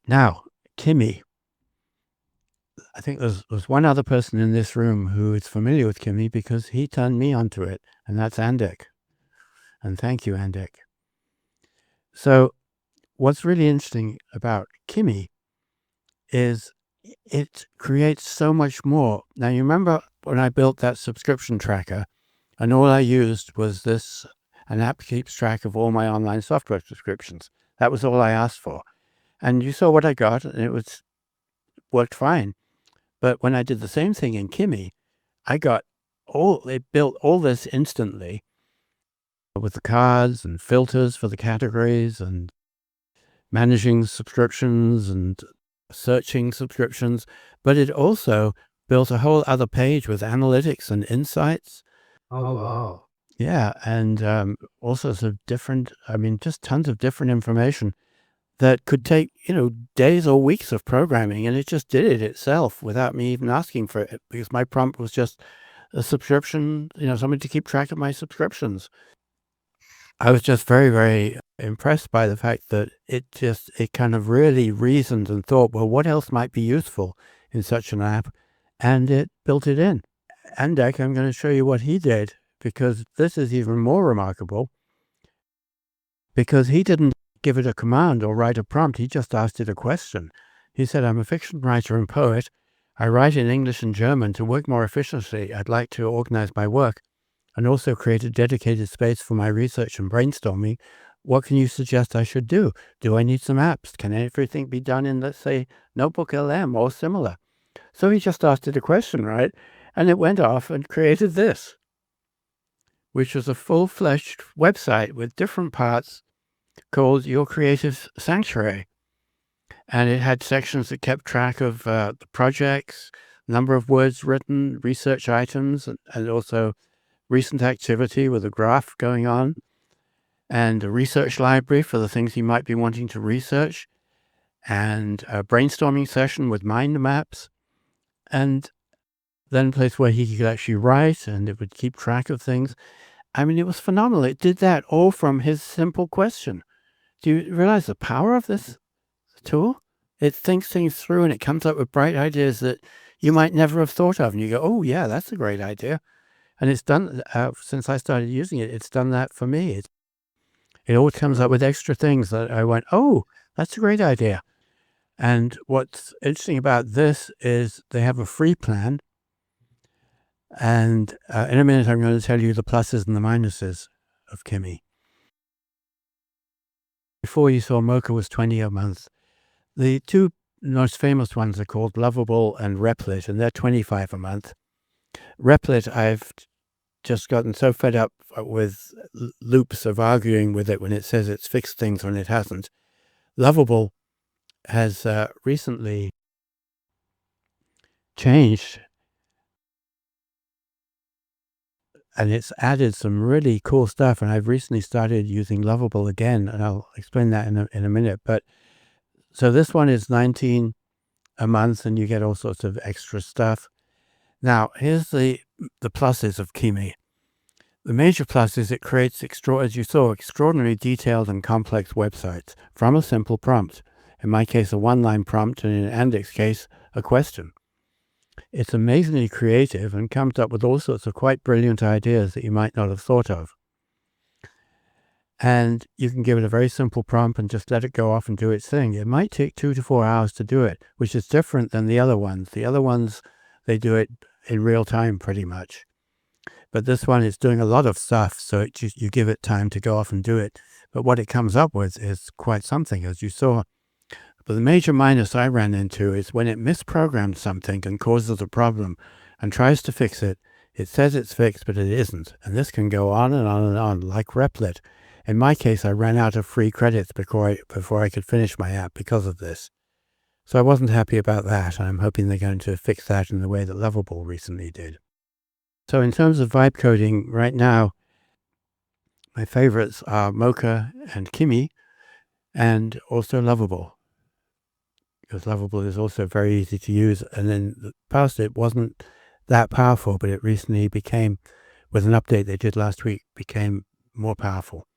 Now, Kimi, I think there's one other person in this room who is familiar with Kimi because he turned me onto it, and that's Andek. And thank you, Andek. So what's really interesting about Kimi is it creates so much more. Now, you remember when I built that subscription tracker, and all I used was an app keeps track of all my online software subscriptions. That was all I asked for. And you saw what I got, and worked fine. But when I did the same thing in Kimi, it built all this instantly with the cards and filters for the categories and managing subscriptions and searching subscriptions. But it also built a whole other page with analytics and insights. Oh, wow. Yeah, and all sorts of just tons of different information that could take, days or weeks of programming, and it just did it itself without me even asking for it because my prompt was just a subscription, something to keep track of my subscriptions. I was just very, very impressed by the fact that it kind of really reasoned and thought, well, what else might be useful in such an app? And it built it in. Andek, I'm going to show you what he did because this is even more remarkable because he didn't give it a command or write a prompt. He just asked it a question. He said, I'm a fiction writer and poet. I write in English and German. To work more efficiently, I'd like to organize my work and also create a dedicated space for my research and brainstorming. What can you suggest I should do? Do I need some apps? Can everything be done in, let's say, Notebook LM or similar? So he just asked it a question, right? And it went off and created this, which was a full-fledged website with different parts called Your Creative Sanctuary. And it had sections that kept track of the projects, number of words written, research items, and also recent activity with a graph going on, and a research library for the things you might be wanting to research, and a brainstorming session with mind maps, and then a place where he could actually write and it would keep track of things. I mean, it was phenomenal. It did that all from his simple question. Do you realize the power of this tool? It thinks things through and it comes up with bright ideas that you might never have thought of. And you go, oh, yeah, that's a great idea. And it's done, since I started using it, it's done that for me. It always comes up with extra things that I went, oh, that's a great idea. And what's interesting about this is they have a free plan. And in a minute, I'm going to tell you the pluses and the minuses of Kimi. Before you saw Mocha was 20 a month. The two most famous ones are called Lovable and Replit, and they're 25 a month. Replit, I've just gotten so fed up with loops of arguing with it when it says it's fixed things when it hasn't. Lovable has recently changed, and it's added some really cool stuff, and I've recently started using Lovable again, and I'll explain that in a minute. But so this one is $19 a month, and you get all sorts of extra stuff. Now, here's the pluses of Kimi. The major plus is it creates, as you saw, extraordinarily detailed and complex websites from a simple prompt. In my case, a one-line prompt, and in Andek's case, a question. It's amazingly creative and comes up with all sorts of quite brilliant ideas that you might not have thought of. And you can give it a very simple prompt and just let it go off and do its thing. It might take 2 to 4 hours to do it, which is different than the other ones. The other ones, they do it in real time pretty much. But this one is doing a lot of stuff, so you give it time to go off and do it. But what it comes up with is quite something, as you saw. But the major minus I ran into is when it misprogrammed something and causes a problem and tries to fix it, it says it's fixed, but it isn't. And this can go on and on and on, like Replit. In my case, I ran out of free credits before I could finish my app because of this. So I wasn't happy about that, and I'm hoping they're going to fix that in the way that Lovable recently did. So in terms of vibe coding, right now, my favorites are Mocha and Kimi, and also Lovable, because Lovable is also very easy to use. And then past it wasn't that powerful, but it recently became, with an update they did last week, became more powerful.